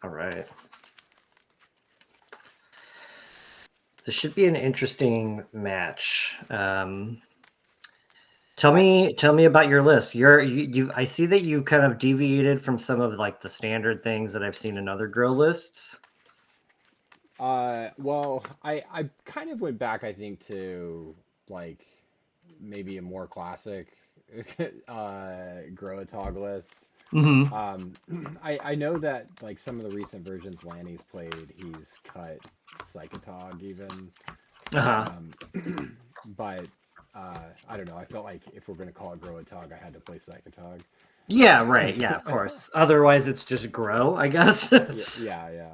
All right. This should be an interesting match. Tell me about your list. I see that you kind of deviated from some of like the standard things that I've seen in other Grow lists. Well, I kind of went back, I think, to like maybe a more classic Gro-A-Tog list. Mm-hmm. Um, I know that like some of the recent versions Lanny's played, he's cut Psychatog even. Uh-huh. Um, but I don't know. I felt like if we're gonna call it Gro-A-Tog, I had to play Psychatog. Yeah, right. Yeah, of course. Otherwise, it's just Grow, I guess. Yeah, yeah, yeah.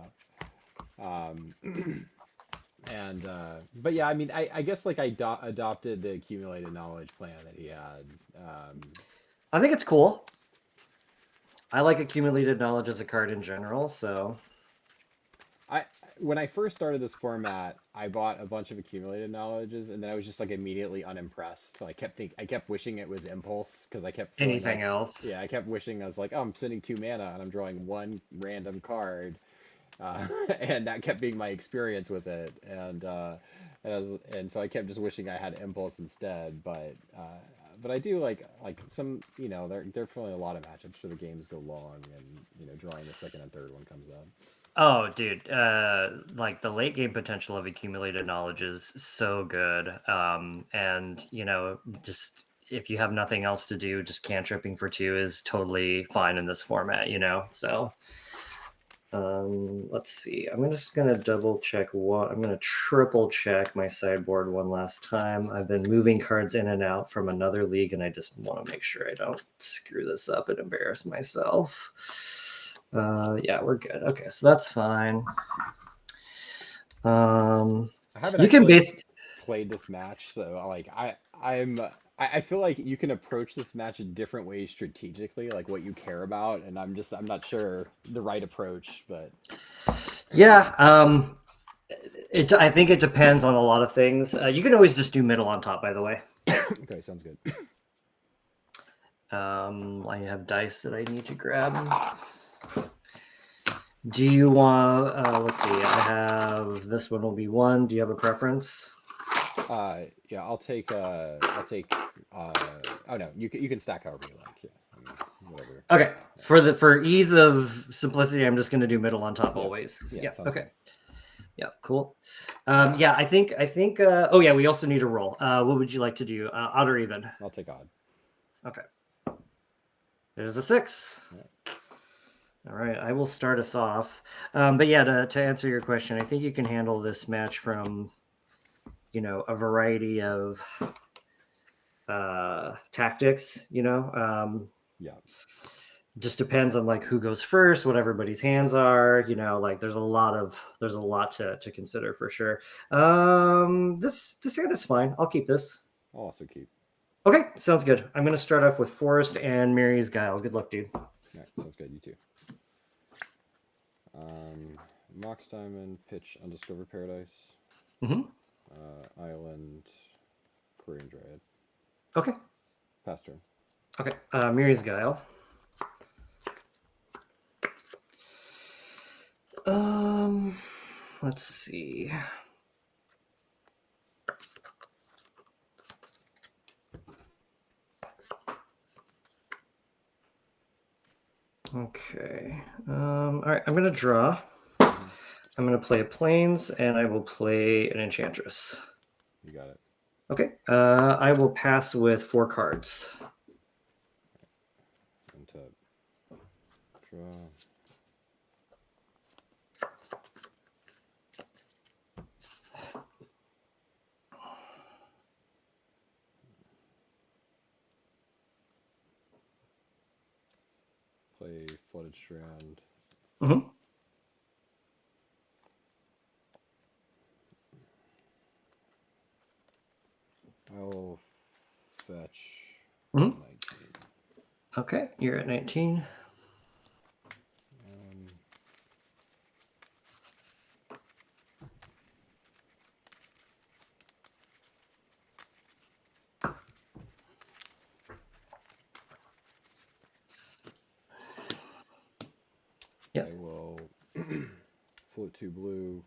And but yeah, I mean, I guess like adopted the accumulated knowledge plan that he had. I think it's cool. I like accumulated knowledge as a card in general, so I when I first started this format, I bought a bunch of accumulated knowledges, and then I was just like immediately unimpressed. So I kept wishing it was impulse because I kept feeling anything like, else. yeah, I kept wishing I was like, oh, I'm spending 2 mana and I'm drawing one random card, and that kept being my experience with it, and so I kept just wishing I had impulse instead. But I do like some, they're definitely a lot of matchups where the games go long, and drawing the second and third one comes up. Oh, dude, like the late game potential of accumulated knowledge is so good. And just if you have nothing else to do, just cantripping for 2 is totally fine in this format, So, let's see. I'm just gonna double check what I'm gonna triple check my sideboard one last time. I've been moving cards in and out from another league, and I just want to make sure I don't screw this up and embarrass myself. Yeah, we're good. Okay, so that's fine. I haven't You can actually base. played this match, so like I feel like you can approach this match in different ways strategically, like what you care about, and I'm not sure the right approach, but Yeah, I think it depends on a lot of things. You can always just do middle on top, by the way. okay, sounds good. I have dice that I need to grab. Do you want? Let's see. I have this one will be 1. Do you have a preference? Yeah, I'll take oh no, you can stack however you like. Yeah, I mean, whatever. Okay. Yeah, For ease of simplicity, I'm just going to do middle on top yeah, always. yeah, Yeah. sounds Okay. good. Yeah. Cool. Yeah. I think. Oh yeah. We also need a roll. What would you like to do? Odd or even? I'll take odd. Okay. There's a 6. Yeah. All right. I will start us off. But yeah, to answer your question, I think you can handle this match from a variety of tactics. Yeah. Just depends on like who goes first, what everybody's hands are. Like there's a lot to consider for sure. This hand is fine. I'll keep this. I'll also keep. Okay, sounds good. I'm gonna start off with Forest and Mirri's Guile. Good luck, dude. All right, sounds good. You too. Mox Diamond, pitch Undiscovered Paradise, Mm-hmm. Island, Quirion Dryad. Okay. Pass turn. Okay. Mirri's Guile. Um, let's see. Okay. All right. I'm gonna draw. Mm-hmm. I'm gonna play a Plains, and I will play an Enchantress. You got it. Okay. I will pass with 4 cards. Untap. Draw. Play Flooded Strand. Mm-hmm. I'll fetch Mm-hmm. 19. Okay. You're at 19. Um, Yep. I will Float 2 blue,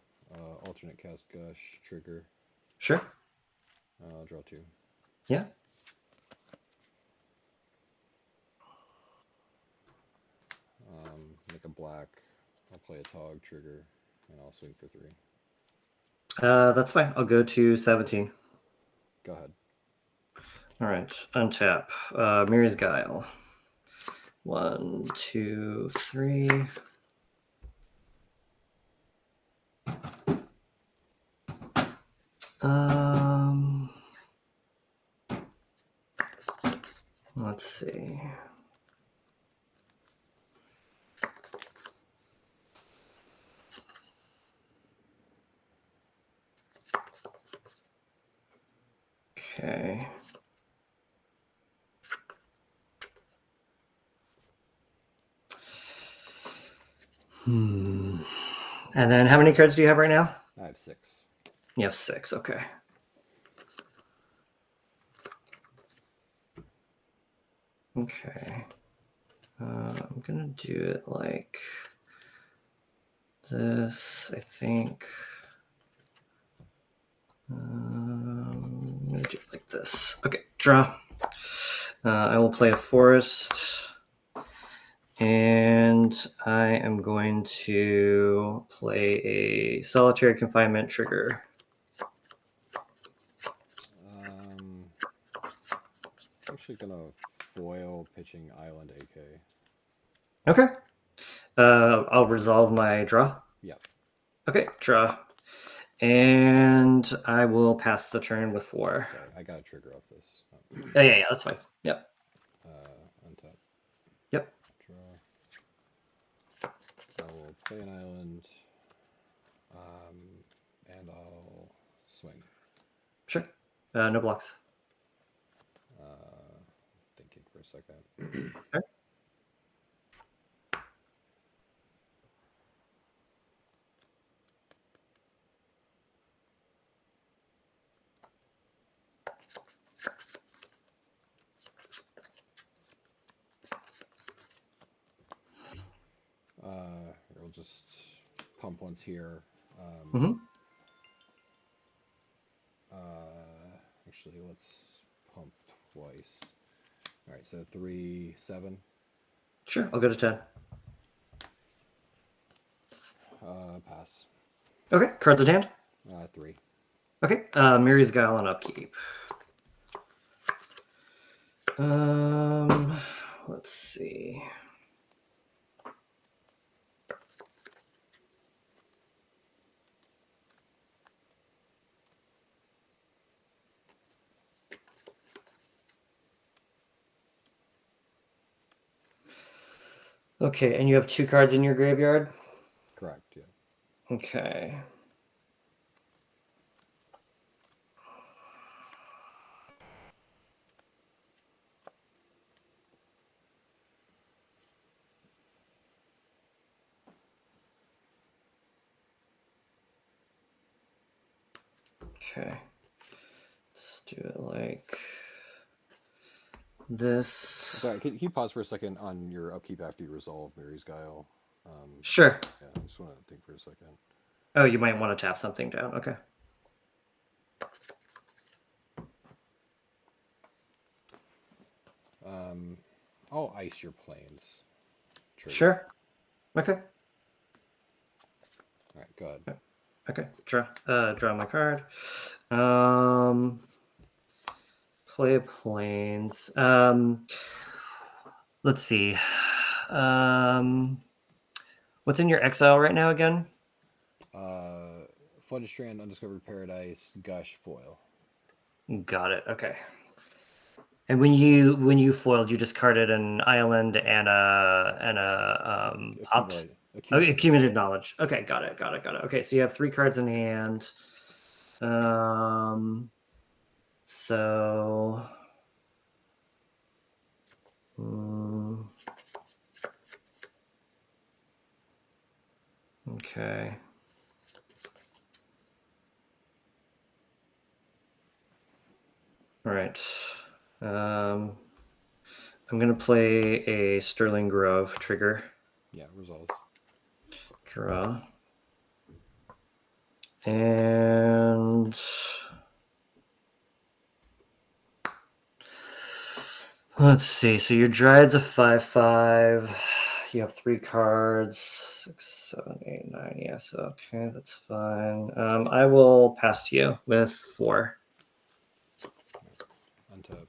alternate cast Gush, trigger. Sure. I'll draw 2. Yeah. Make a black. I'll play a Tog, trigger, and I'll swing for 3. That's fine. I'll go to 17. Go ahead. All right. Untap. Mirri's Guile. 1, 2, 3. Let's see. Okay. And then how many cards do you have right now? I have 6. You have 6. Okay. Okay. I'm gonna do it like this, I think. I'm gonna do it like this. Okay, draw. I will play a forest, and I am going to play a Solitary Confinement trigger. Actually gonna foil pitching Island AK. Okay. I'll resolve my draw. Yep. Okay, draw. And I will pass the turn with 4. Okay, I got a trigger off this. Yeah, that's fine. Yep. Untap. Yep. Draw. I will play an island, and I'll swing. Sure. No blocks. Thinking for a second. Okay. We'll just pump once here. Actually, let's pump twice. All right, so 3, 7. Sure, I'll go to 10. Pass. Okay, cards at hand. 3. Okay, Mirri's Guile on upkeep. Let's see. Okay, and you have 2 cards in your graveyard? Correct, yeah. Okay. Okay. Let's do it like this. Sorry, can you pause for a second on your upkeep after you resolve Mirri's Guile? Sure. Yeah, I just want to think for a second. Oh, you might want to tap something down. Okay. I'll ice your planes. Trigger. Sure. Okay. All right, go ahead. Okay. Draw my card. Play planes. Let's see. What's in your exile right now again? Flooded Strand, Undiscovered Paradise, Gush, foil. Got it. Okay. And when you foiled, you discarded an island and a accumulated knowledge. Okay, got it. Okay, so you have 3 cards in hand. So okay. All right. I'm going to play a Sterling Grove trigger. Yeah, resolve. Draw. And let's see. So your Dryad's a 5/5. You have 3 cards. 6, 7, 8, 9. Yes. Okay, that's fine. I will pass to you with 4. Untap.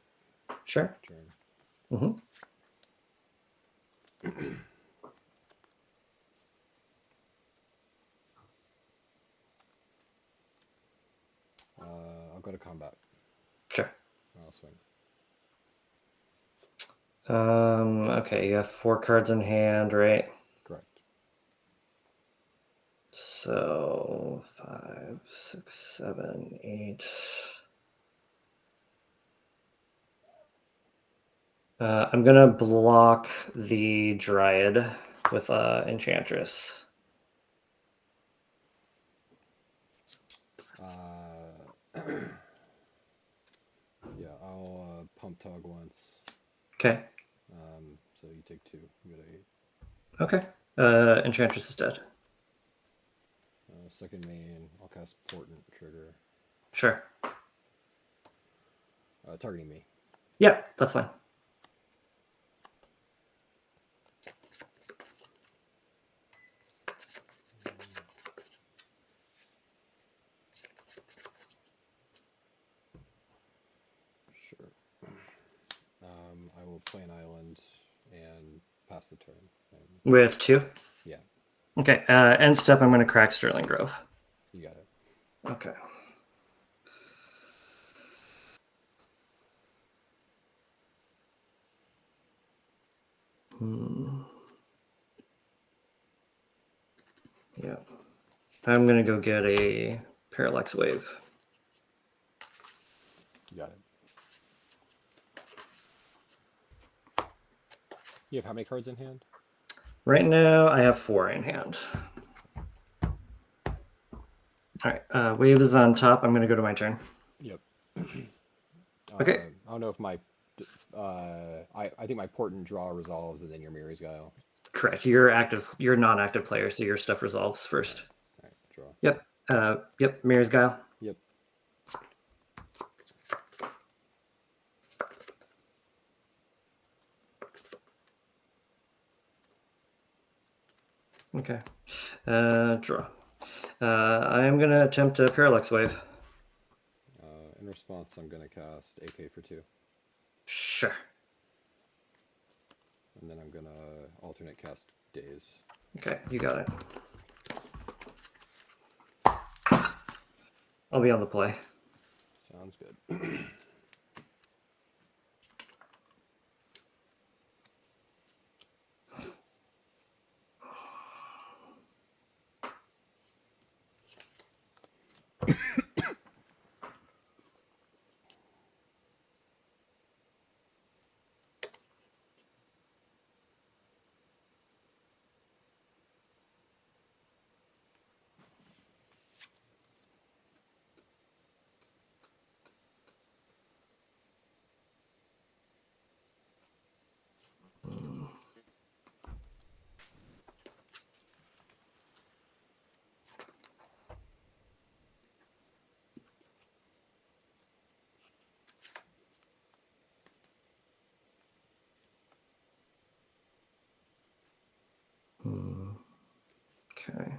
Sure. Turn. Mm-hmm. I'll go to combat. Sure. I'll swing. Okay, you have 4 cards in hand, right? Correct. So 5, 6, 7, 8. I'm gonna block the Dryad with Enchantress. Yeah, I'll pump Tog once. Okay. So you take 2. You get 8. Okay. Enchantress is dead. Second main, I'll cast Portent trigger. Sure. Targeting me. Yeah, that's fine. Sure. I will play an island and pass the turn. With 2? Yeah. Okay. End step, I'm going to crack Sterling Grove. You got it. Okay. Yeah. I'm going to go get a Parallax Wave. You got it. You have how many cards in hand? Right now, I have 4 in hand. All right. Wave is on top. I'm going to go to my turn. Yep. Okay. I don't know if my... I think my Portent draw resolves and then your Mirri's Guile. Correct. You're active. You're a non-active player, so your stuff resolves first. All right, draw. Yep. Yep. Mirri's Guile. Yep. Okay. Draw. I am going to attempt a Parallax Wave. In response, I'm going to cast AK for 2. Sure. And then I'm going to alternate cast Daze. Okay, you got it. I'll be on the play. Sounds good. Okay.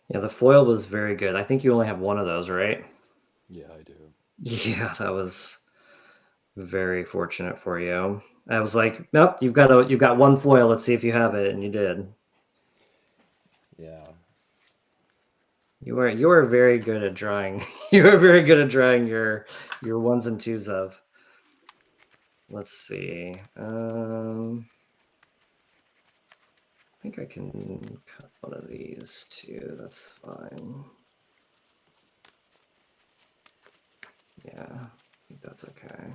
Yeah, the foil was very good. I think you only have one of those, right? Yeah, I do. Yeah, that was very fortunate for you. I was like, nope, you've got one foil. Let's see if you have it, and you did. Yeah. You were very good at drawing. You were very good at drawing your ones and twos of. let's see. I think I can cut one of these too. That's fine. Yeah, I think that's okay.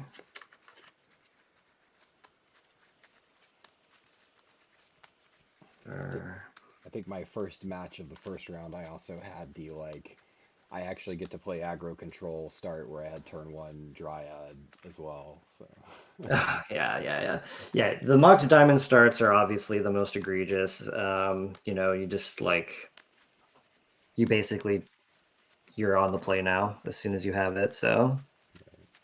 There. I think my first match of the first round, I also had the I actually get to play aggro control start where I had turn 1 Dryad as well. So Yeah. The Mox Diamond starts are obviously the most egregious. You know, you just you're on the play now as soon as you have it. So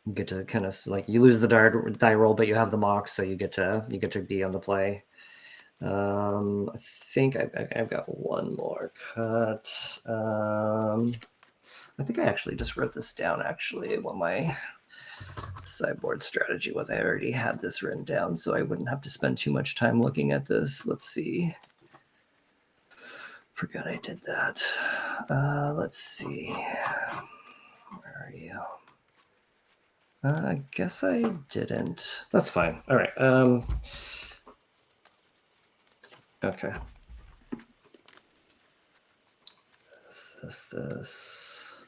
you get to kind of you lose the die roll, but you have the Mox, so you get to be on the play. I think I've got one more cut. I think I actually just wrote this down, actually, what my sideboard strategy was. I already had this written down, so I wouldn't have to spend too much time looking at this. Let's see. Forgot I did that. Let's see. Where are you? I guess I didn't. That's fine. All right. Okay. This.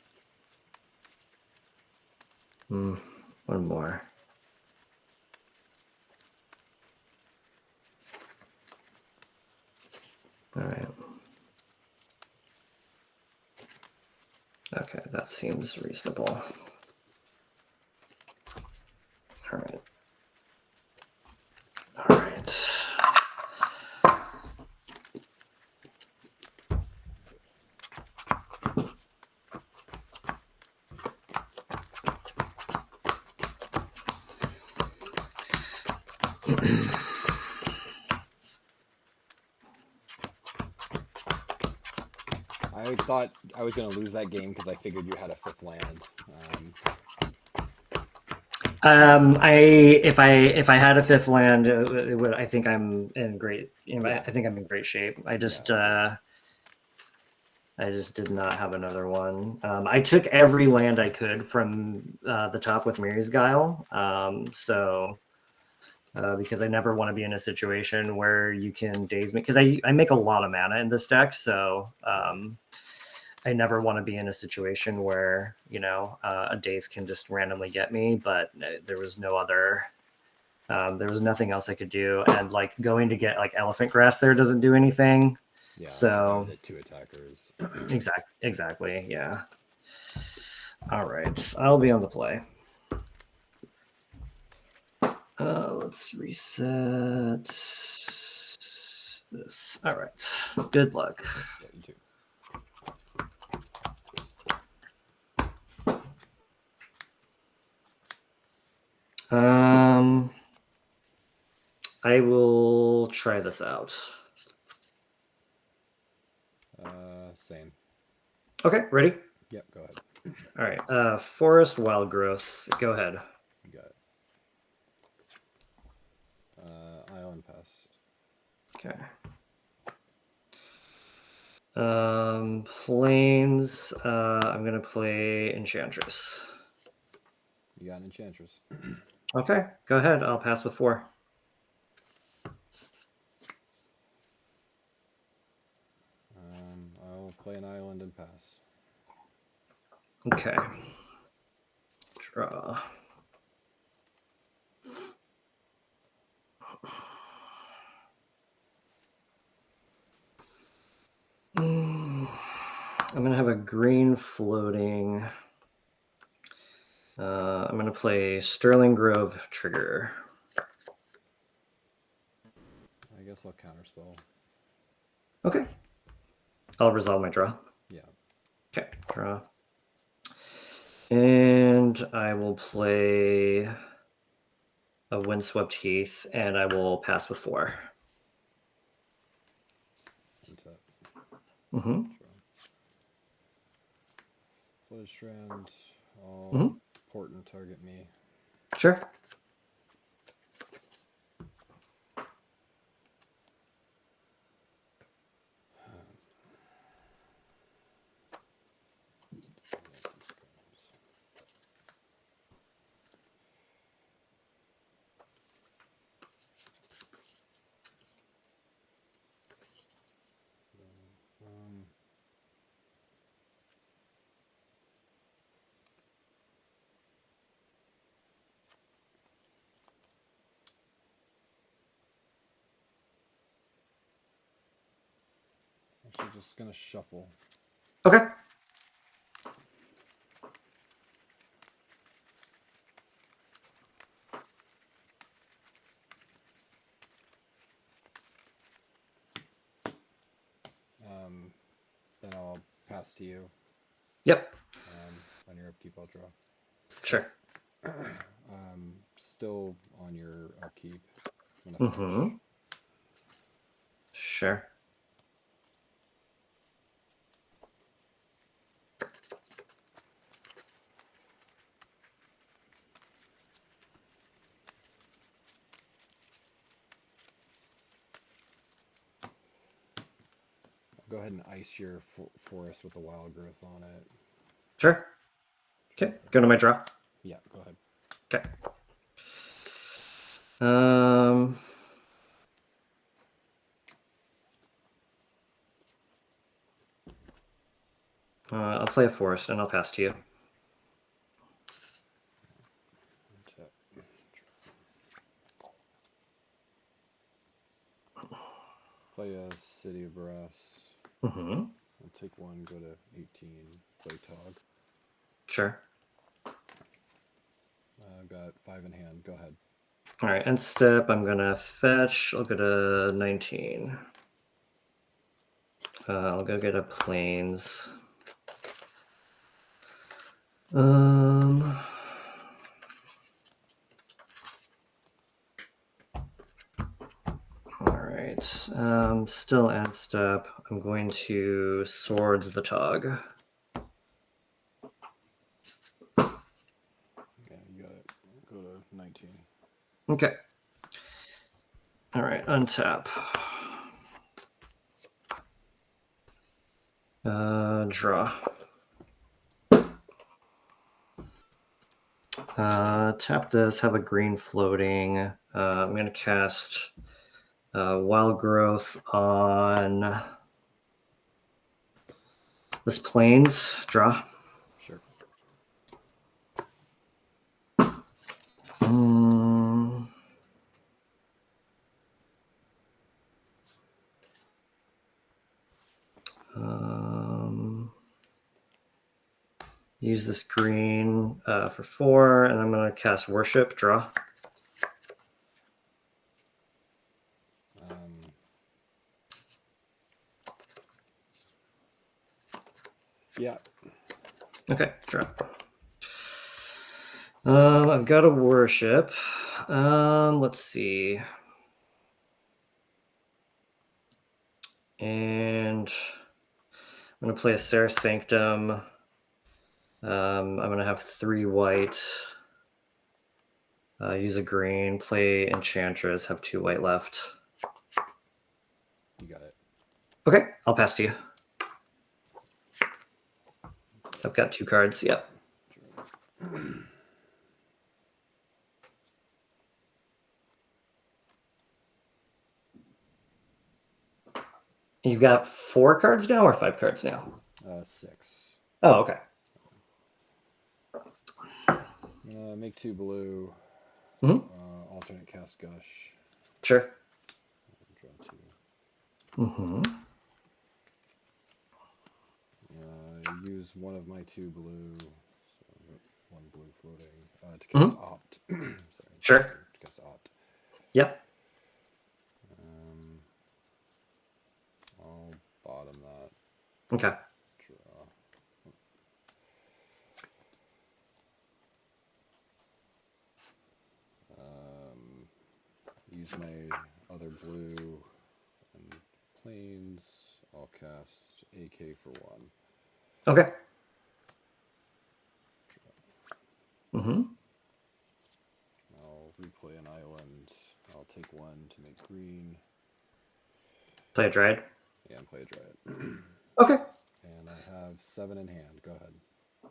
One more. All right. Okay, that seems reasonable. All right. All right. I thought I was going to lose that game because I figured you had a 5th land. If I had a 5th land, it would. I think I'm in great. Yeah. I think I'm in great shape. I just did not have another one. I took every land I could from the top with Mirri's Guile. Because I never want to be in a situation where you can daze me, because I make a lot of mana in this deck, so I never want to be in a situation where a daze can just randomly get me. But there was no other. There was nothing else I could do, and going to get elephant grass there doesn't do anything. Yeah. So 2 attackers. Exactly. Yeah. All right. I'll be on the play. Let's reset this. All right. Good luck. Yeah, you too. I will try this out. Same. Okay, ready? Yep, go ahead. All right. Forest Wild Growth. Go ahead. You got it. Island pass. Okay. Plains. I'm gonna play Enchantress. You got an Enchantress. Okay, go ahead. I'll pass with 4. I'll play an island and pass. Okay. Draw. I'm gonna have a green floating. I'm gonna play Sterling Grove Trigger. I guess I'll counterspell. Okay. I'll resolve my draw. Yeah. Okay, draw. And I will play a Windswept Heath, and I will pass with 4. Mm-hmm. Flooded Strand. I'll Portent target me. Sure. just gonna shuffle. Okay. Then I'll pass to you. Yep. On your upkeep, I'll draw. Sure. Still on your upkeep. I'm gonna Mm-hmm. Sure. Go ahead and ice your forest with the wild growth on it. Sure. Okay. Go to my draw. Yeah, go ahead. Okay. I'll play a forest and I'll pass to you. Play a City of Brass. Mm-hmm. I'll take one, go to 18, play Tog. Sure. I've got 5 in hand, go ahead. Alright, end step, I'm gonna fetch, I'll go to 19. I'll go get a plains. Alright, still end step, I'm going to Swords the Tog. Yeah, you got it. Go to 19. Okay. Alright, untap. Draw. Tap this, have a green floating. I'm going to cast Wild Growth on this plains. Draw. Sure. Use this green for 4, and I'm going to cast Worship. Draw. Yeah. Okay, draw. I've got a Worship. Let's see. And I'm going to play a Serra Sanctum. I'm going to have 3 white. Use a green, play Enchantress, have 2 white left. You got it. Okay, I'll pass to you. I've got 2 cards, yep. You've got 4 cards now or 5 cards now? 6. Oh, okay. Make 2 blue. Mm-hmm. Alternate cast Gush. Sure. Draw 2. Mm-hmm. Use one of my 2 blue. So I've got 1 blue floating. To cast Opt. Sorry. Sure. To cast Opt. Yep. I'll bottom that. Okay. Draw. Use my other blue and plains. I'll cast AK for 1. Okay. Mm-hmm. I'll replay an island. I'll take 1 to make green. Play a Dryad? Yeah, and play a Dryad. Okay. And I have 7 in hand. Go ahead.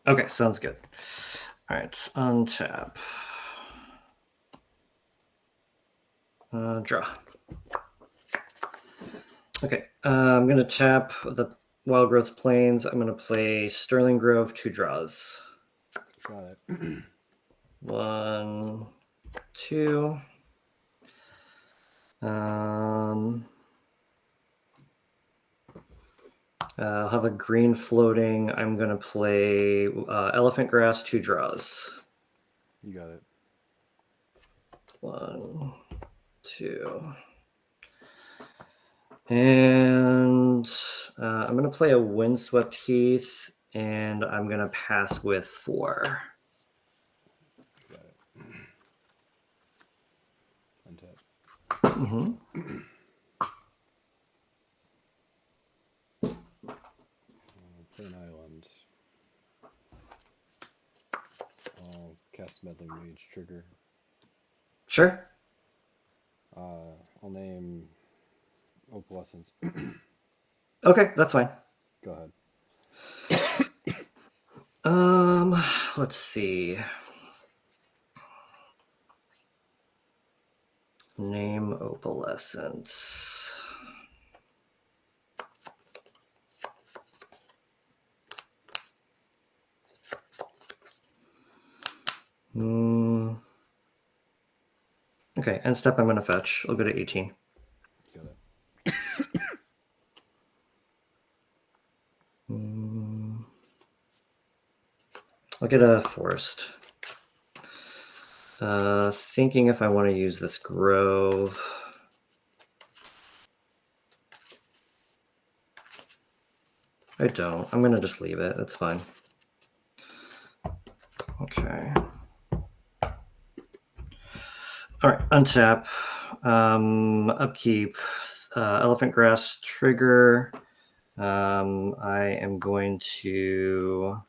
Okay, sounds good. All right, untap. Draw. Okay, I'm going to tap the Wild Growth Plains. I'm going to play Sterling Grove, 2 draws. Got it. 1, 2. have a green floating. I'm going to play Elephant Grass, 2 draws. You got it. 1, 2. And I'm going to play a Windswept Heath, and I'm going to pass with 4. Got it. Untap. Mm-hmm. Play an island. I'll cast Meddling Mage trigger. Sure. I'll name Opalescence. Okay, that's fine. Go ahead. Let's see. Name Opalescence. Okay, end step I'm going to fetch. I'll go to 18. Got it. I'll get a forest. Thinking if I want to use this grove. I don't. I'm going to just leave it. That's fine. Okay. All right, untap. Upkeep. Elephant Grass trigger. I am going to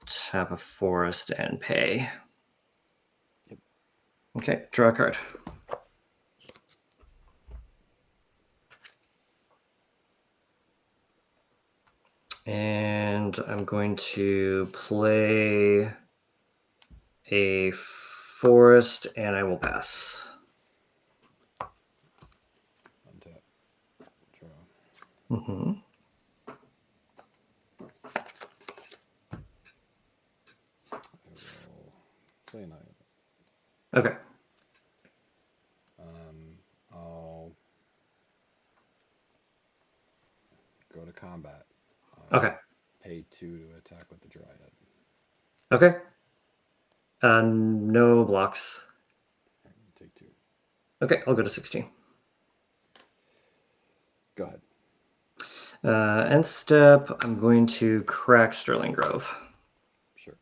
tap a forest and pay. Yep. Okay, draw a card. And I'm going to play a forest, and I will pass. Untap. Draw. Mm-hmm. I will play an island. Okay. I'll go to combat. Okay. Pay 2 to attack with the Dryad. Okay. No blocks. Take 2. Okay, I'll go to 16. Go ahead. End step, I'm going to crack Sterling Grove. Sure.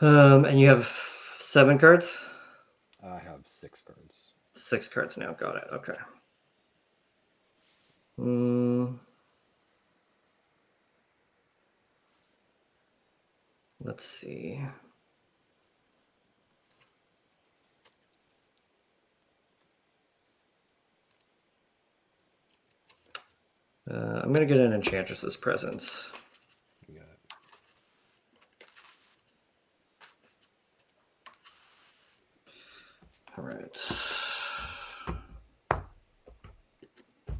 And you have 7 cards? I have 6 cards. 6 cards now, got it, okay. Let's see. I'm going to get an Enchantress's Presence. You got it. All right.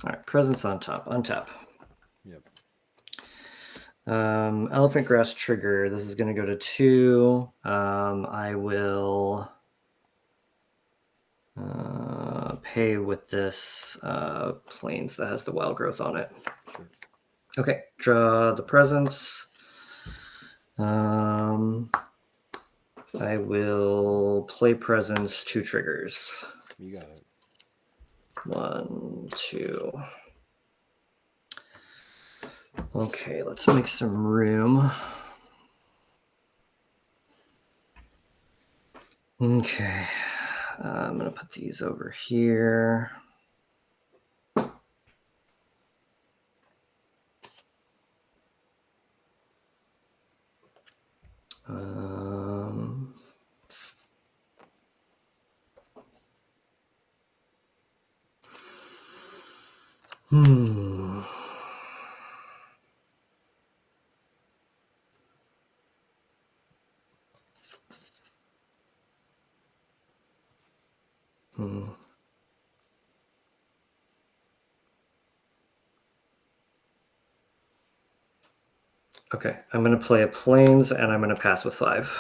All right, Presence on top, untap. Yep. Elephant Grass trigger. This is going to go to 2. I will pay with this Plains that has the wild growth on it. Sure. Okay, draw the Presence. I will play Presence, 2 triggers. You got it. 1, 2. Okay, let's make some room. Okay, I'm going to put these over here. Hmm. Okay, I'm going to play a Plains, and I'm going to pass with 5.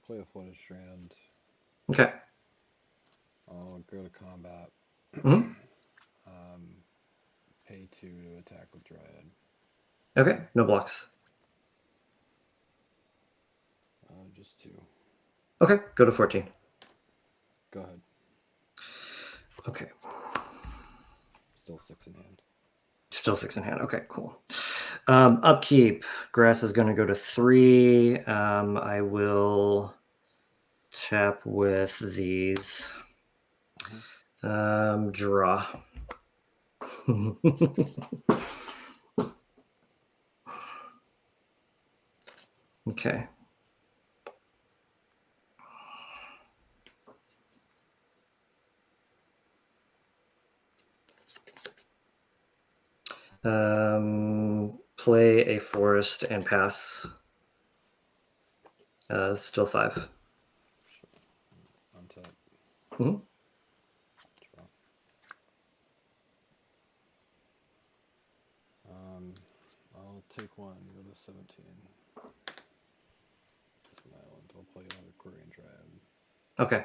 Play a Flooded Strand. Okay. I'll go to combat. Mm-hmm. Pay 2 to attack with Dryad. Okay, no blocks. Just 2. Okay, go to 14. Go ahead. Okay. Still 6 in hand. Still 6 in hand. Okay, cool. Upkeep. Grass is going to go to 3. I will tap with these. Draw. Okay. Play a forest and pass. Still 5. Sure. Untap. Mm-hmm. Draw. I'll take 1, go to 17. Just an island. I'll play another Quirion Dryad. Okay.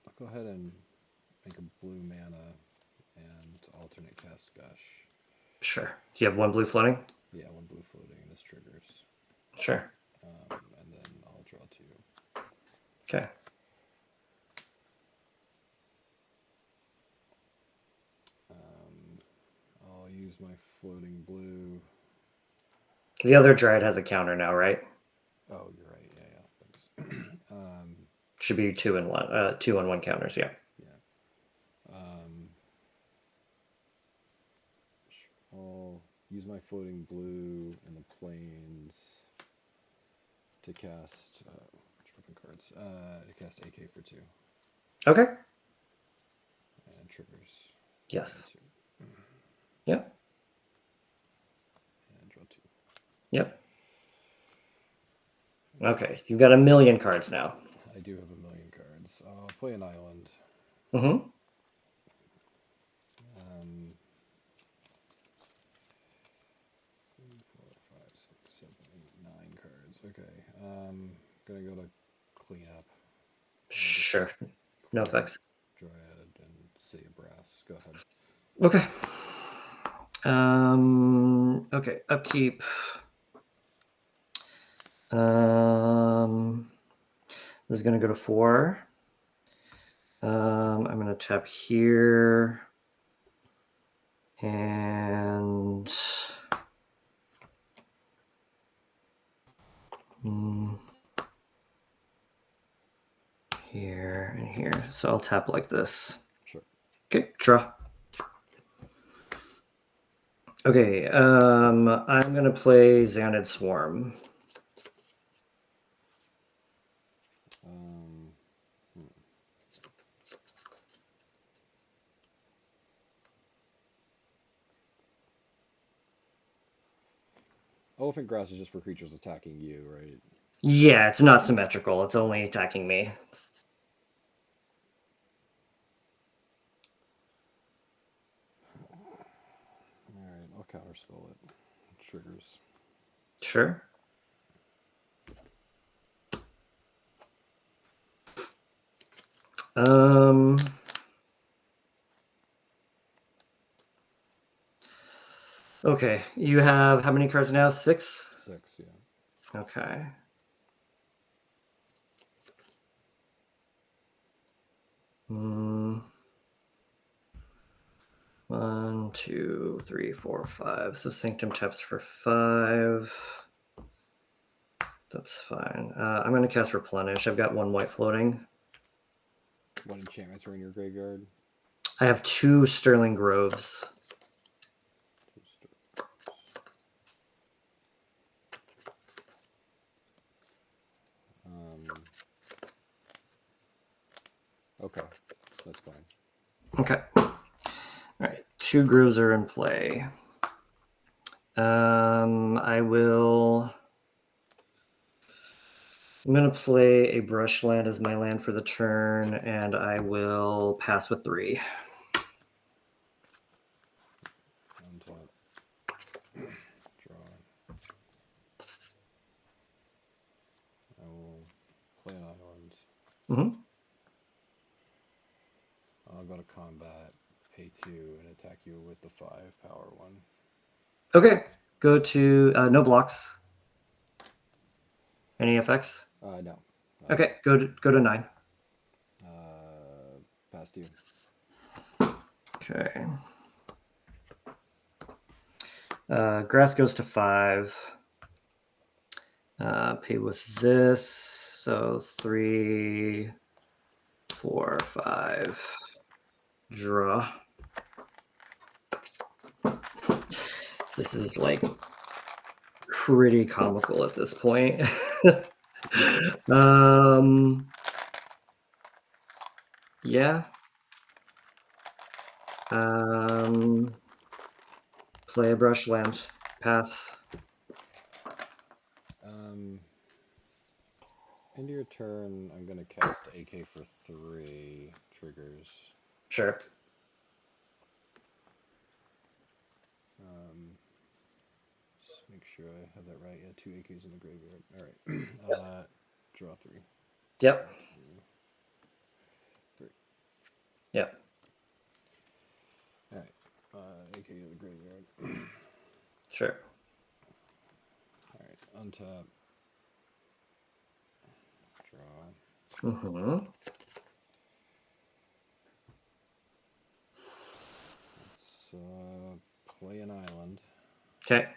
I'll go ahead and make a blue mana and alternate cast Gush. Sure. Do you have 1 blue floating? Yeah, 1 blue floating and this triggers. Sure. And then I'll draw 2. Okay. I'll use my floating blue. The other Dryad has a counter now, right? Oh, you're right. Yeah, thanks. Should be 2 and 1. 2 and 1 counters. Yeah. Yeah. I'll use my floating blue in the plains to cast different cards. To cast AK for 2. Okay. And triggers. Yes. 2. Yep. And draw 2. Yep. Okay, you've got 1,000,000 cards now. I do have 1,000,000 cards. I'll play an island. Mm-hmm. 3, 4, 5, 6, 7, 8, 9 cards. Okay. Gonna go to cleanup. Sure. No effects. Dryad and say a brass. Go ahead. Okay. Okay, upkeep. This is gonna go to 4. I'm gonna tap here. And here and here. So I'll tap like this. Sure. Okay, draw. Okay, I'm gonna play Xanad Swarm. Elephant Grass is just for creatures attacking you, right? Yeah, it's not symmetrical. It's only attacking me. Alright, I'll counterspell it. Triggers. Sure. Okay, you have how many cards now? 6? 6, yeah. Okay. One, 2, 3, 4, 5. So Sanctum taps for 5. That's fine. I'm going to cast Replenish. I've got 1 white floating. What enchantments are in your graveyard? I have 2 Sterling Groves. Okay, that's fine. Okay. All right, 2 Groves are in play. I will. I'm going to play a Brushland as my land for the turn, and I will pass with 3. Untap. Gauntlet. Draw. I will play an island. Mm-hmm. I'll go to combat, pay 2, and attack you with the 5 power one. Okay, go to no blocks. Any effects? No. Okay, go to 9. Past you. Okay. Grass goes to 5. Pay with this, so 3, 4, 5. Draw. This is like pretty comical at this point. Yeah. Play a Brushland. Pass. Into your turn, I'm going to cast AK for 3 triggers. Sure. Just make sure I have that right. Yeah, 2 AKs in the graveyard. All right. Draw 3. Yep. 3. Yep. All right. AK in the graveyard. Sure. All right. Untap. Draw. Mm-hmm. Let's play an island. Okay.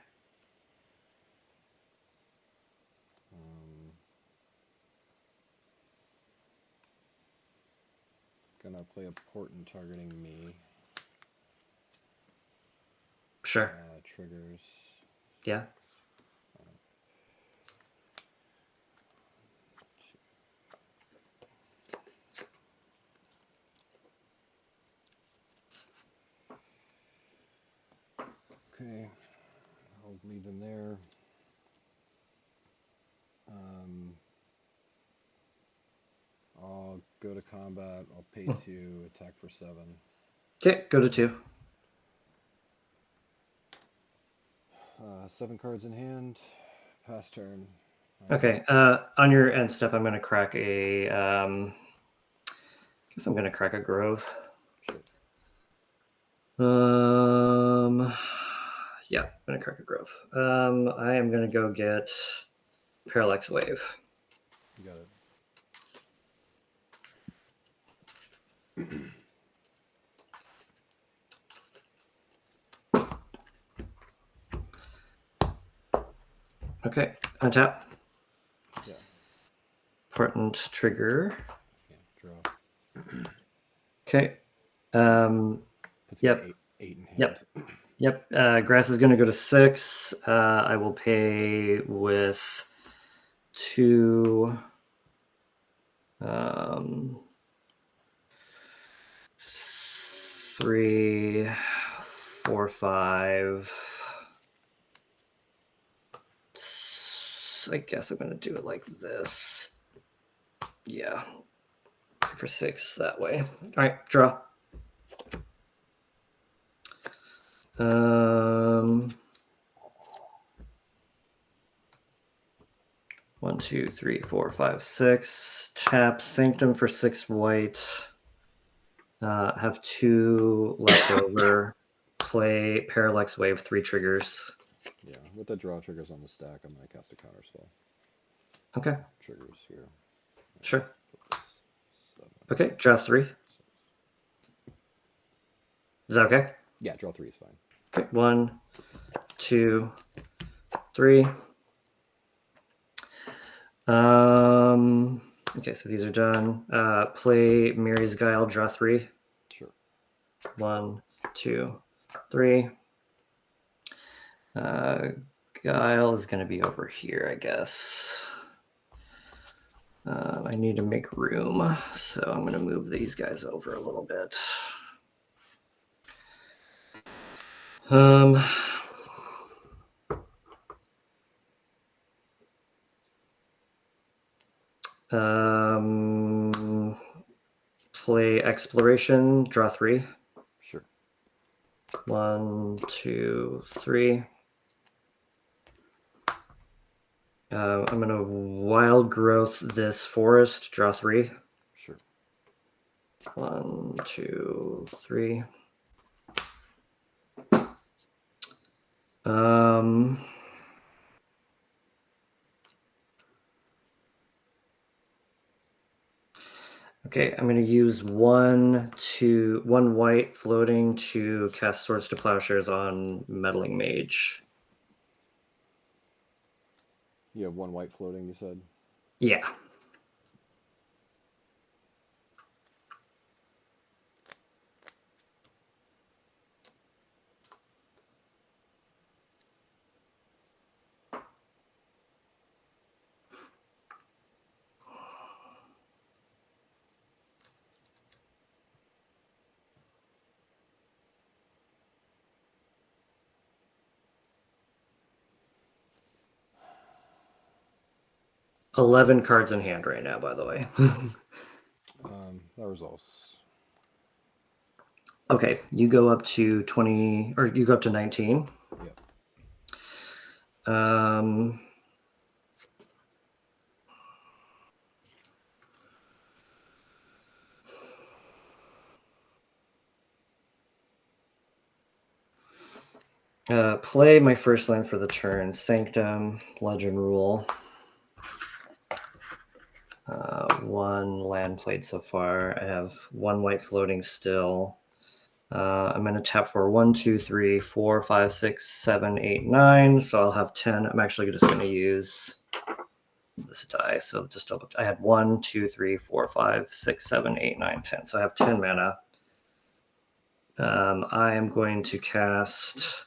Gonna play a Portent targeting me. Sure. Triggers. Yeah. Okay, I'll leave him there. I'll go to combat. I'll pay 2, attack for 7. Okay, go to 2. 7 cards in hand. Pass turn. Okay. On your end step, I'm going to crack a. Guess I'm going to crack a Grove. Sure. Yeah, I'm going to crack a Grove. I am going to go get Parallax Wave. You got it. Okay, untap. Yeah. Portent trigger. Yeah, draw. Okay. Puts Yep. me 8 in hand. Yep. Yep. Grass is going to go to 6. I will pay with 2. 3, 4, 5. I guess I'm going to do it like this. Yeah. For 6 that way. All right, draw. 1, 2, 3, 4, 5, 6. Tap Sanctum for 6 white. Have 2 left over. Play Parallax Wave, 3 triggers. Yeah, with the draw triggers on the stack, I'm going to cast a Counterspell. Okay. Triggers here. Sure. 7. Okay, draw 3. Is that okay? Yeah, draw 3 is fine. Okay, 1, 2, 3. Okay, so these are done. Play Mirri's Guile, draw 3. Sure. 1, 2, 3. Guile is going to be over here, I guess. I need to make room, so I'm going to move these guys over a little bit. Play Exploration, draw 3. Sure. 1, 2, 3. I'm going to wild growth this forest, draw 3. Sure. 1, 2, 3. Okay, I'm going to use one white floating to cast Swords to Plowshares on Meddling Mage. You have 1 white floating, you said? Yeah. $11 cards in hand right now, by the way. That resolves. Okay, you go up to 20, or you go up to 19. Yep. Play my first land for the turn, Sanctum, Legend Rule. 1 land played so far. I have 1 white floating still. I'm going to tap for 1, 2, 3, 4, 5, 6, 7, 8, 9. So I'll have 10. I'm actually just going to use this die. So just double. I had 1, 2, 3, 4, 5, 6, 7, 8, 9, 10. So I have 10 mana. I am going to cast.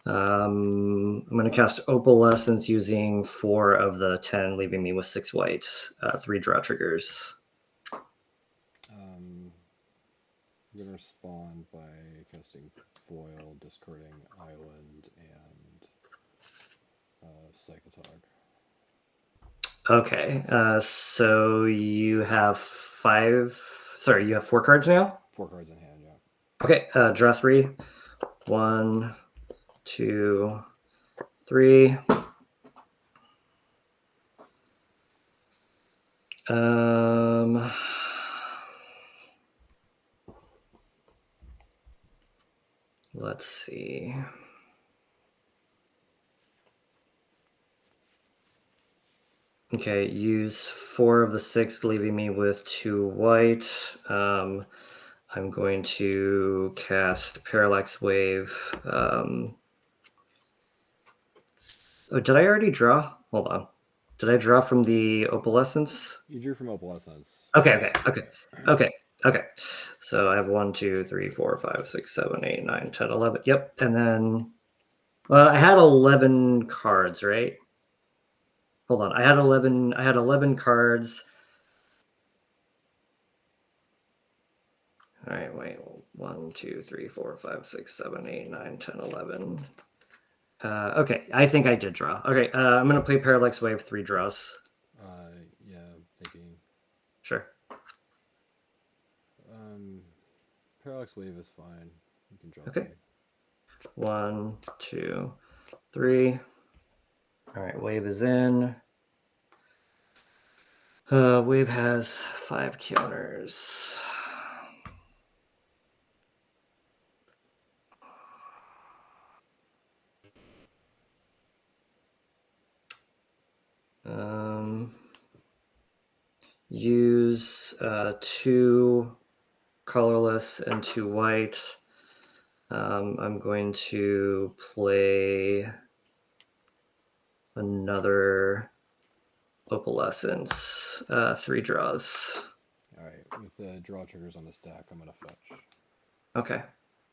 I'm going to cast Opalescence using 4 of the 10, leaving me with 6 white. 3 draw triggers. I'm going to respond by casting Foil, discarding Island, and Psychatog. Okay, so you have 5. Sorry, you have 4 cards now? 4 cards in hand, yeah. Okay, draw 3. 1, 2, 3. Let's see. Okay, use 4 of the 6, leaving me with 2 white. I'm going to cast Parallax Wave. Oh, did I already draw? Hold on. Did I draw from the Opalescence? You drew from Opalescence. Okay. So I have 1, 2, 3, 4, 5, 6, 7, 8, 9, 10, 11. Yep. And then, well, I had 11 cards, right? Hold on. I had 11 cards. All right, wait. 1, 2, 3, 4, 5, 6, 7, 8, 9, 10, 11. Okay, I think I did draw. Okay, I'm going to play Parallax Wave, 3 draws. Yeah, thinking. Sure. Parallax Wave is fine. You can draw. Okay. 1, 2, 3. All right, Wave is in. Wave has 5 counters. Use 2 colorless and 2 white. I'm going to play another Opalescence, 3 draws. All right, with the draw triggers on the stack, I'm going to fetch. Okay,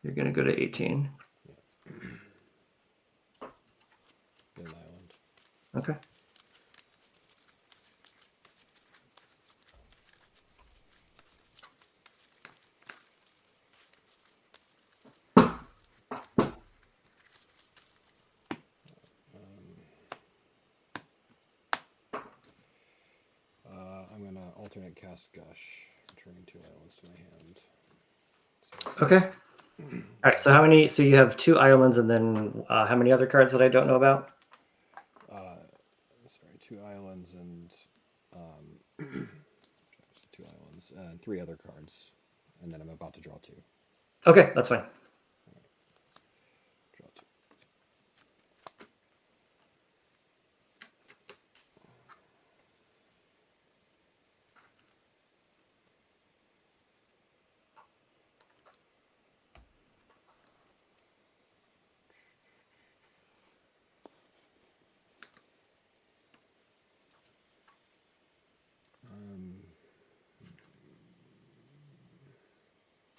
you're going to go to 18. Yeah. Get an island. Okay. I'm going to alternate cast Gush, returning 2 islands to my hand. So Okay. All right. So how many? So you have 2 islands, and then how many other cards that I don't know about? Sorry, 2 islands and 2 islands and 3 other cards, and then I'm about to draw 2. Okay, that's fine. Draw 2.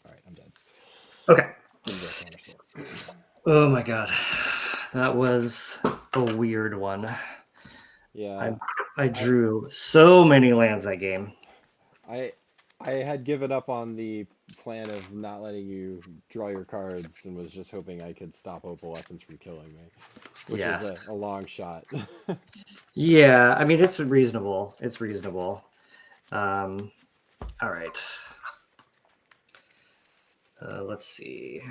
All right, I'm dead. Okay. Didn't draw Counterspell. Oh my god, that was a weird one. Yeah, I drew so many lands that game. I had given up on the plan of not letting you draw your cards and was just hoping I could stop Opalescence from killing me, which is Yes. a long shot. Yeah, I mean it's reasonable. It's reasonable. All right. Let's see.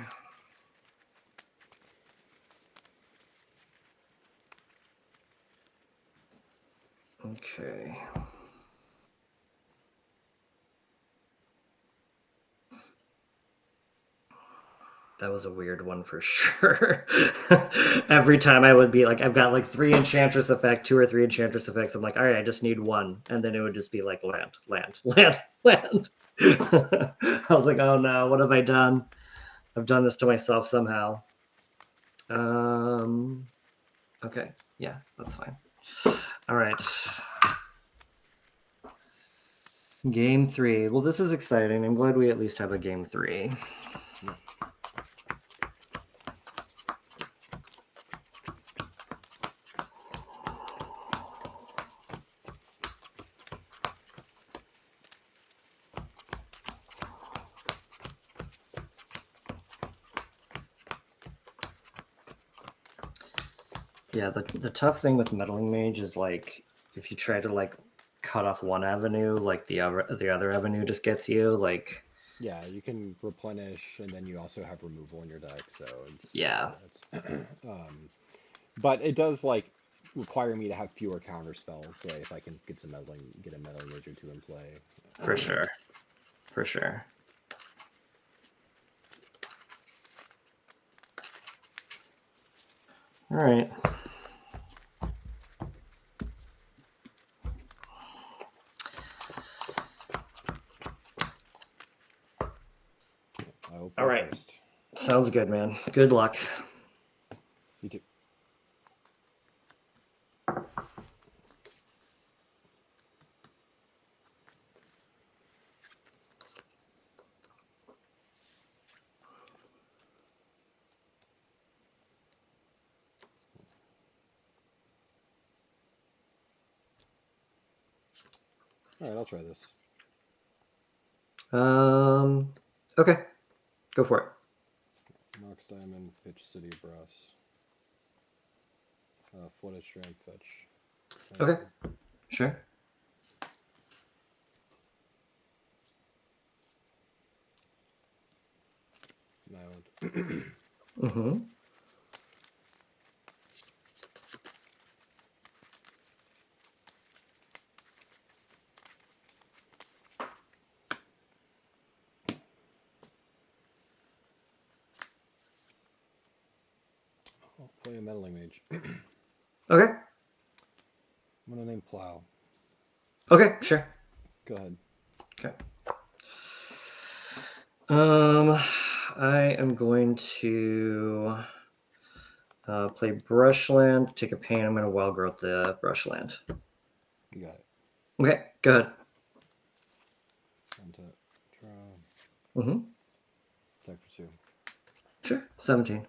Okay. That was a weird one for sure. Every time I would be like, I've got like 3 Enchantress effect, 2 or 3 Enchantress effects. I'm like, all right, I just need 1. And then it would just be like land, land, land, land. I was like, oh no, what have I done? I've done this to myself somehow. Okay, yeah, that's fine. All right. Game 3. Well, this is exciting. I'm glad we at least have a game 3. Yeah. Yeah, the tough thing with Meddling Mage is like if you try to like cut off one avenue, like the other avenue just gets you. Like Yeah, you can replenish, and then you also have removal in your deck, so yeah, but it does like require me to have fewer counter spells. So if I can get a meddling mage or 2 in play. for sure, for sure. All right. I will All play right. first. Sounds good, man. Good luck. You too. All right, I'll try this. Okay, go for it. Mox Diamond, Fetch City of Brass. Flooded Strand, Fetch. Okay, sure. Island. Mm-hmm. I'll play a Meddling Mage. Okay. I'm gonna name Plow. Okay, sure. Go ahead. Okay. I am going to play Brushland, take a pain. I'm going to wild growth the Brushland. You got it. Okay, go ahead. Untap, draw. Mm-hmm. Attack for 2. Sure. 17.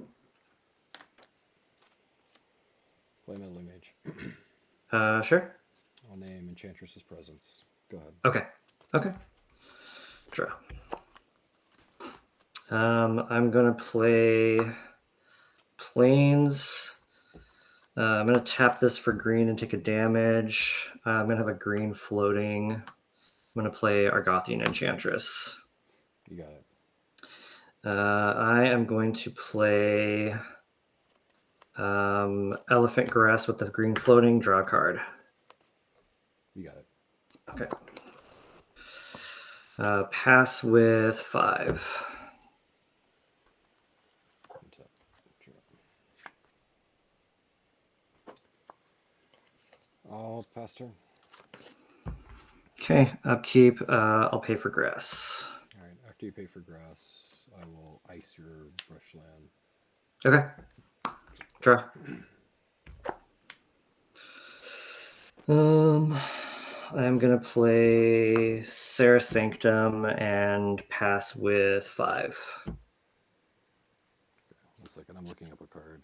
Play Meddling Mage. Sure. I'll name Enchantress's Presence. Go ahead. Okay. Okay. Draw. I'm gonna play Plains. I'm gonna tap this for green and take a damage. I'm gonna have a green floating. I'm gonna play Argothian Enchantress. You got it. I am going to play Elephant Grass with the green floating, draw a card. You got it. Okay. Pass with 5. I'll pass turn. Okay, upkeep. I'll pay for grass. All right. After you pay for grass, I will ice your Brushland. Okay. Draw. I'm gonna play Serra Sanctum and pass with 5. Okay, 1 second. I'm looking up a card.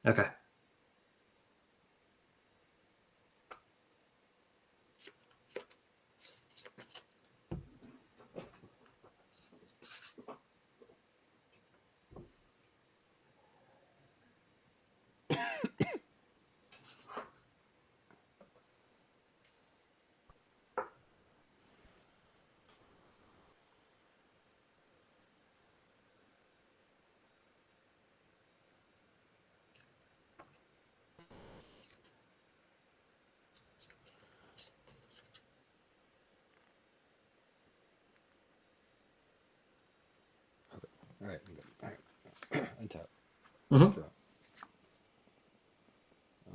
Okay. All right. I'm good. All right. Untap. Mm-hmm. Draw.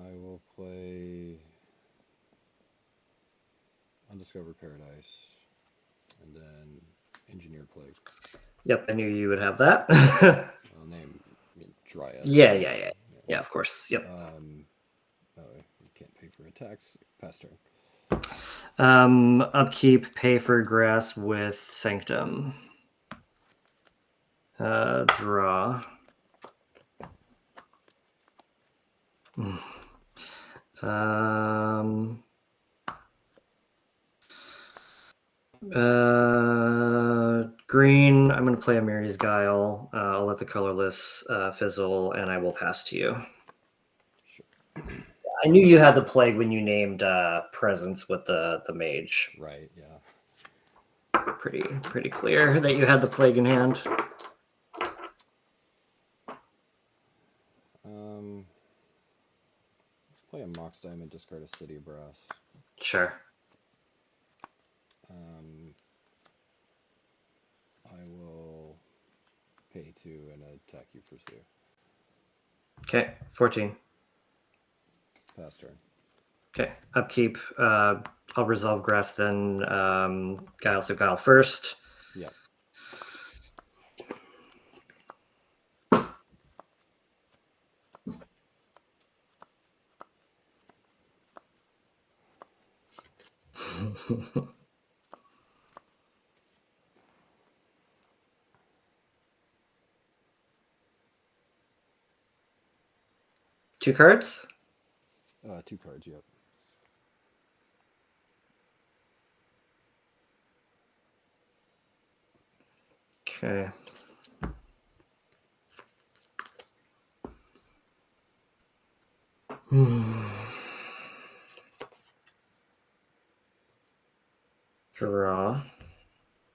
I will play Undiscovered Paradise and then Engineer Plague. Yep, I knew you would have that. I'll name Dryad. Yeah, of course. Yep. You can't pay for attacks. Pass turn. Upkeep, pay for grass with Sanctum. Draw. Green, I'm going to play a Mirri's Guile. I'll let the colorless fizzle, and I will pass to you. Sure. I knew you had the plague when you named Presence with the mage. Right, yeah. Pretty clear that you had the plague in hand. Let's play a Mox Diamond, discard a City of Brass. Sure. I will pay 2 and attack you for 2. Okay, 14. Pass turn. Okay, upkeep. I'll resolve grass then. Guile, so Guile first. Yep. Two cards? 2 cards, yep. Okay. Draw.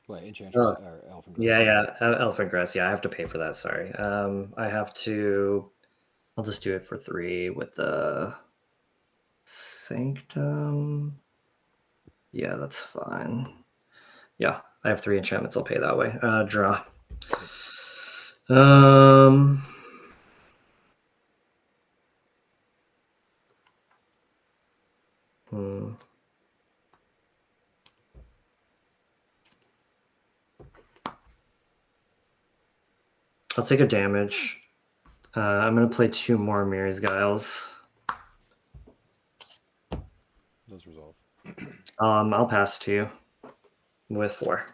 What, Enchantress or Elfin Grass? Yeah. Elephant Grass. Yeah, I have to pay for that. Sorry. I have to. I'll just do it for 3 with the Sanctum. Yeah, that's fine. Yeah, I have 3 enchantments. I'll pay that way. Draw. I'll take a damage. I'm going to play 2 more Mirri's Guiles. Those resolve. I'll pass to you with 4.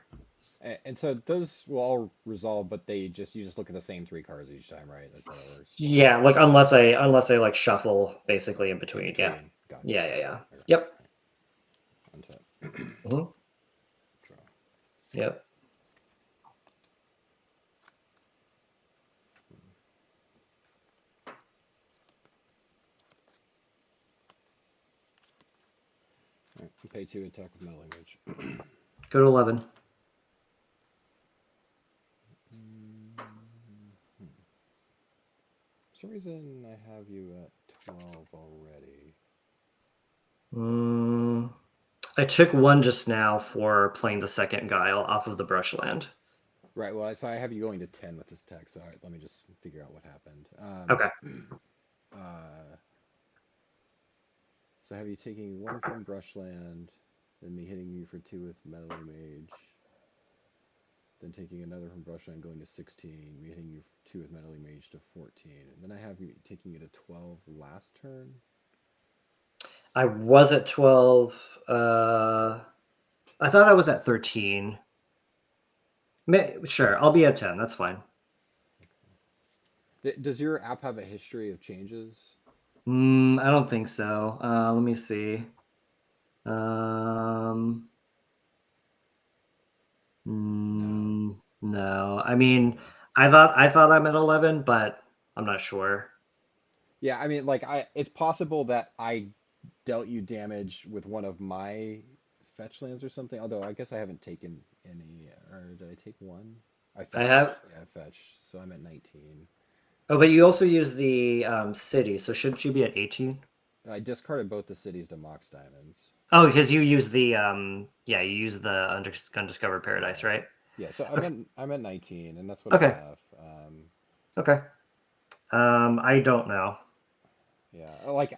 And so those will all resolve, but you just look at the same 3 cards each time, right? That's how it works. Yeah, like unless I like shuffle basically in between. Yeah. Gotcha. Yeah. Okay. Yep. Untap. Mm-hmm. Draw. Yep. All right. Pay 2, attack with Meddling Mage. Go to 11. For some reason, I have you at 12 already. I took one just now for playing the second Guile off of the Brushland. Right, well, so I have you going to 10 with this text. All right, let me just figure out what happened. Okay. So I have you taking one from Brushland, then me hitting you for 2 with Meddling Mage, then taking another from Brushland going to 16, me hitting you 2 with Meddling Mage to 14, and then I have you taking you to 12 last turn. I was at 12. I thought I was at 13. Sure, I'll be at 10. That's fine. Does your app have a history of changes? I don't think so. Let me see. No. I mean, I thought I'm at 11, but I'm not sure. Yeah, I mean, like it's possible that I dealt you damage with one of my fetch lands or something. Although I guess I haven't taken any, or did I take one? I I fetched. have. Yeah, I fetched. So I'm at 19. Oh, but you also use the city, so shouldn't you be at 18? I discarded both the cities to Mox Diamonds. Oh, because you use the you use the Undiscovered Paradise, Yeah, right? yeah. So Okay. I'm at 19, and that's what I Okay. have. Okay. I don't know. Yeah, like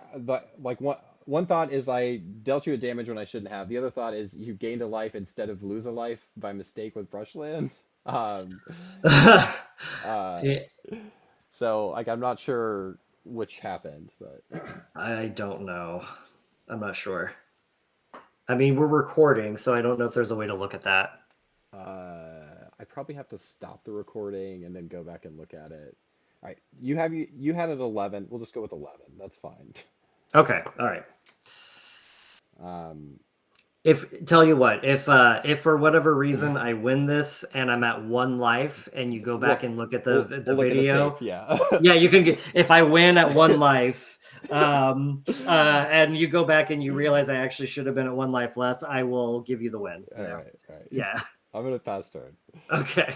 one thought is I dealt you a damage when I shouldn't have. The other thought is you gained a life instead of lose a life by mistake with Brushland. Um, uh, Yeah, so like I'm not sure which happened, but I don't know. I'm not sure. I mean, we're recording, so I don't know if there's a way to look at that. I probably have to stop the recording and then go back and look at it. All right, you had it 11. We'll just go with 11. That's fine. Okay. All right. Um, If tell you what, if for whatever reason I win this and I'm at one life and you go back we'll and look at the we'll look at the tape. video, Yeah. yeah, you can get if I win at one life, and you go back and you realize I actually should have been at one life less, I will give you the win. All right, all right. Yeah. I'm gonna pass turn. Okay.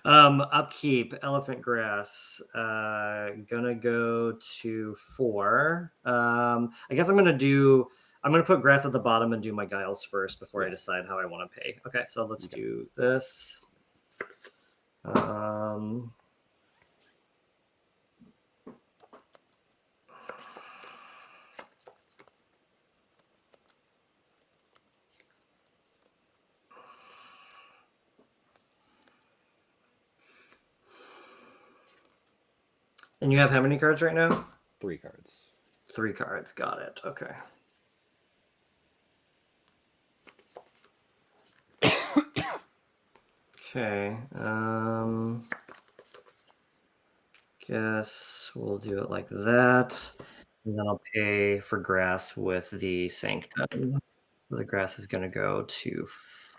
Upkeep, elephant grass. Gonna go to 4. I guess I'm gonna put grass at the bottom and do my guiles first before I Yeah. decide how I want to pay. Okay, so let's Okay. do this. Um, and you have how many cards right now? 3 cards. 3 cards. Got it. Okay. Okay. Guess we'll do it like that. And then I'll pay for grass with the Sanctum. The grass is going to go to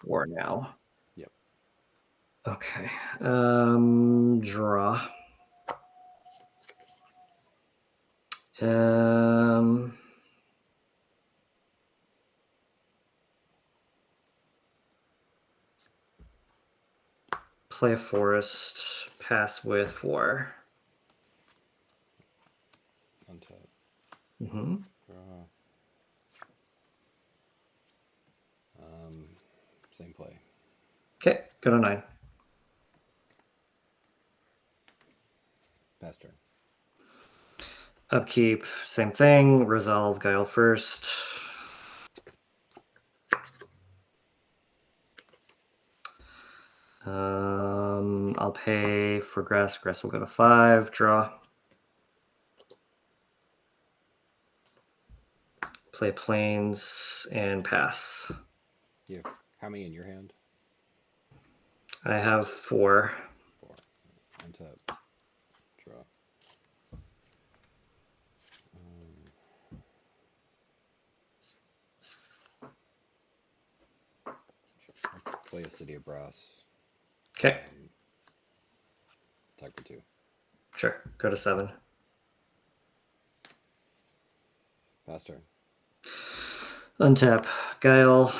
4 now. Yep. Okay. Draw. Play a forest. Pass with 4. Untap. Mm-hmm. Draw. Same play. Okay. Go to 9. Pass turn. Upkeep. Same thing. Resolve Guile first. I'll pay for grass. Grass will go to 5. Draw. Play plains and pass. You have how many in your hand? I have 4. 4. Untap. Draw. I'll play a City of Brass. Okay. Attack for 2. Sure. Go to 7. Pass turn. Untap. Guile.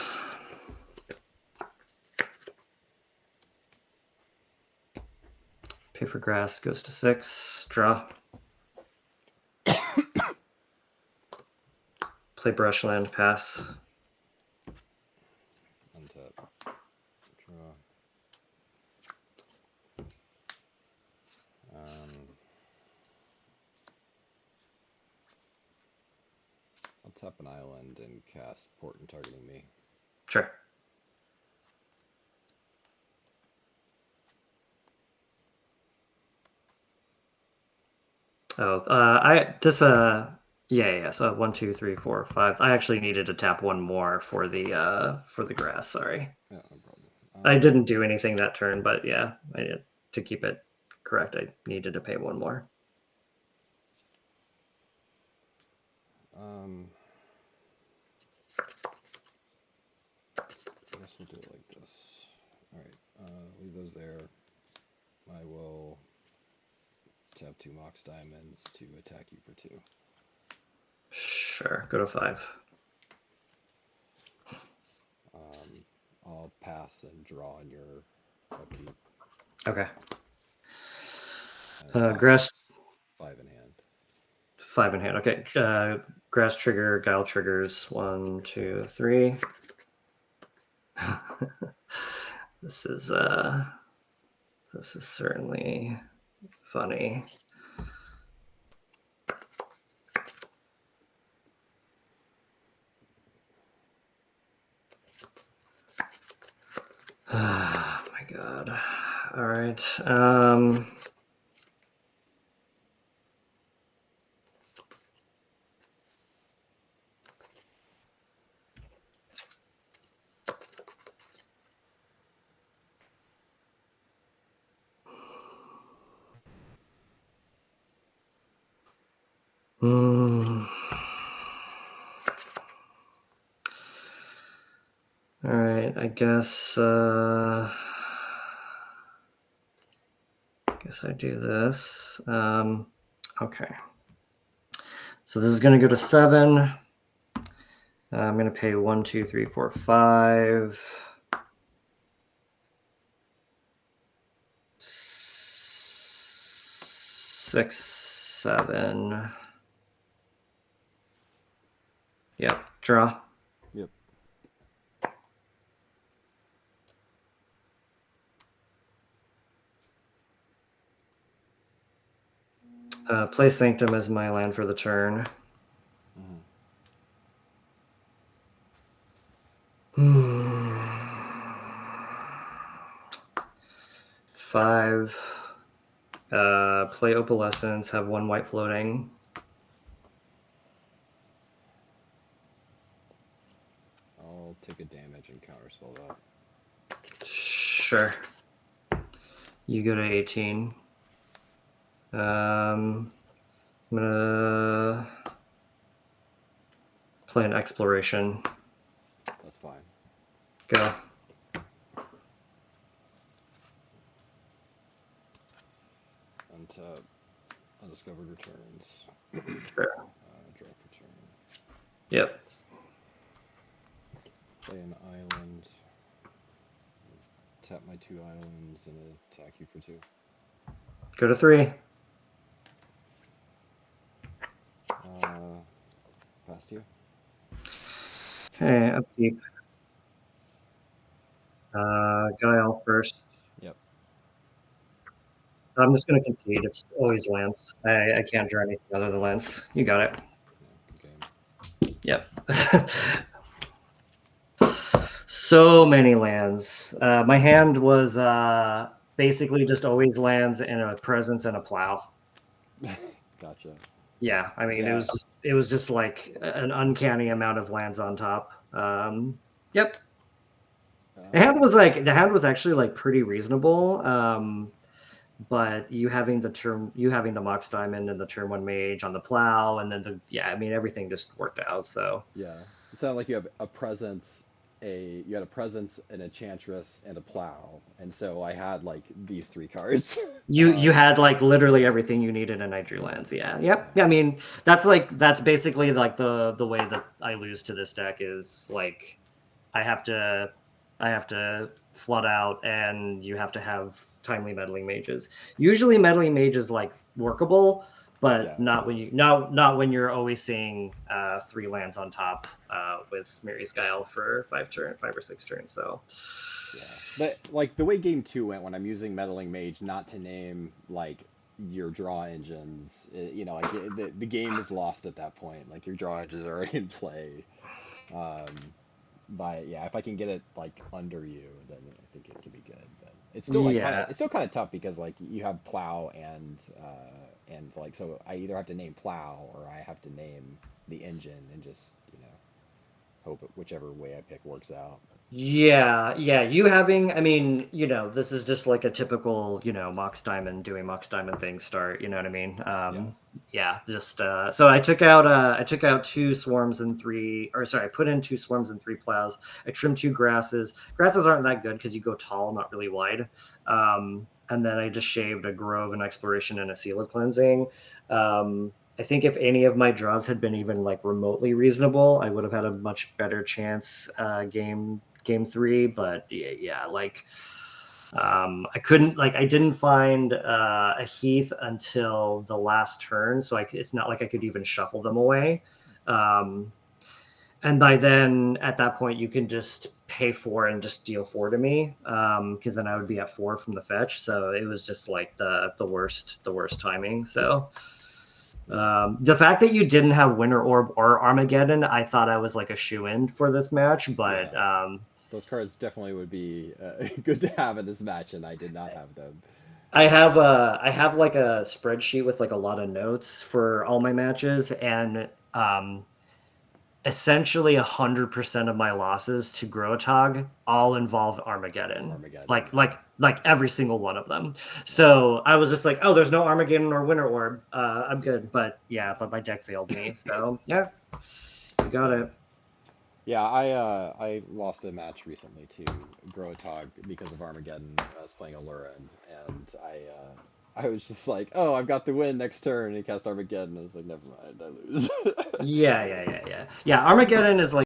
Pay for grass. Goes to 6. Draw. Play Brushland, pass. Untap. Draw. I'll tap an island and cast Portent targeting me. Sure. Oh, yeah. So 1, 2, 3, 4, 5. I actually needed to tap one more for the grass. Sorry. Yeah, no problem. I didn't do anything that turn, but yeah, to keep it correct, I needed to pay one more. I guess we'll do it like this. All right, leave those there. I will tap 2 Mox Diamonds to attack you for 2. Sure, go to 5. I'll pass and draw on your upkeep. Okay. Grass. 5 in hand. 5 in hand. Okay. Grass trigger, Guile triggers. 1, 2, 3. This is certainly funny. Oh my god. All right. All right, I guess I do this. Okay. So this is going to go to 7. I'm going to pay 1, 2, 3, 4, 5. 6, 7. Yep, draw. Yep. Play Sanctum as my land for the turn. 5. Play Opalescence, have 1 white floating. I'll take a damage and counterspell that. Sure. You go to 18. I'm gonna play an Exploration. That's fine. Go. Untap. Undiscovered returns. Sure. Draw for turn. Yep. Play an island. Tap my 2 islands and attack you for 2. Go to 3. Past you. Okay, upkeep. Guile first. Yep. I'm just going to concede. It's always lands. I can't draw anything other than lands. You got it. Yeah, good game. Yep. So many lands. My hand was basically just always lands and a presence and a plow. Gotcha. Yeah, I mean it was just like an uncanny amount of lands on top. Yep. The hand was actually like pretty reasonable. But you having the Mox Diamond and the turn 1 Mage on the plow, and then I mean everything just worked out. So yeah, it sounded like you have a presence, you had a presence, an Enchantress, and a plow, and so I had like these 3 cards. you had like literally everything you needed in Night Drew lands. Yeah, yep. Yeah, I mean that's basically like the way that I lose to this deck is like I have to flood out, and you have to have timely Meddling Mages. Usually Meddling Mage is like workable, but Yeah. not when you're always seeing 3 lands on top with Mirri's Guile for 5 or 6 turns. So Yeah, but like the way game two went, when I'm using Meddling Mage not to name like your draw engines, like the game is lost at that point. Like your draw engines are already in play. Um, but yeah, if I can get it like under you, then I think it can be good. But it's still like yeah, it's still kind of tough because like you have plow and like so I either have to name plow or I have to name the engine and just hope whichever way I pick works out. yeah. You having, I mean, this is just like a typical, Mox Diamond doing Mox Diamond things start. You know what I mean? Yeah. Yeah. Just so I took out 2 swarms and 3, or sorry, I put in 2 swarms and 3 plows. I trimmed 2 grasses. Grasses aren't that good because you go tall, not really wide. And then I just shaved a grove, an exploration, and a seal of cleansing. I think if any of my draws had been even like remotely reasonable, I would have had a much better chance game 3. But yeah, like I didn't find a Heath until the last turn, so it's not like I could even shuffle them away. Um, and by then, at that point, you can just pay 4 and just deal 4 to me, because then I would be at 4 from the fetch. So it was just like the worst timing. So. Yeah. The fact that you didn't have Winter Orb or Armageddon, I thought I was like a shoe-in for this match, but Yeah. Those cards definitely would be good to have in this match, and I did not have them. I have like a spreadsheet with like a lot of notes for all my matches, and essentially 100% of my losses to Gro-A-Tog all involved Armageddon, Armageddon, like yeah. like like every single one of them. Yeah. So I was just like, oh, there's no Armageddon or Winter Orb. I'm good. But yeah, but my deck failed me. So yeah, you got Yeah. it. Yeah, I lost a match recently to Gro-A-Tog because of Armageddon. I was playing Allura and I was just like, oh, I've got the win next turn, and he cast Armageddon. I was like, never mind, I lose. Yeah. Armageddon is like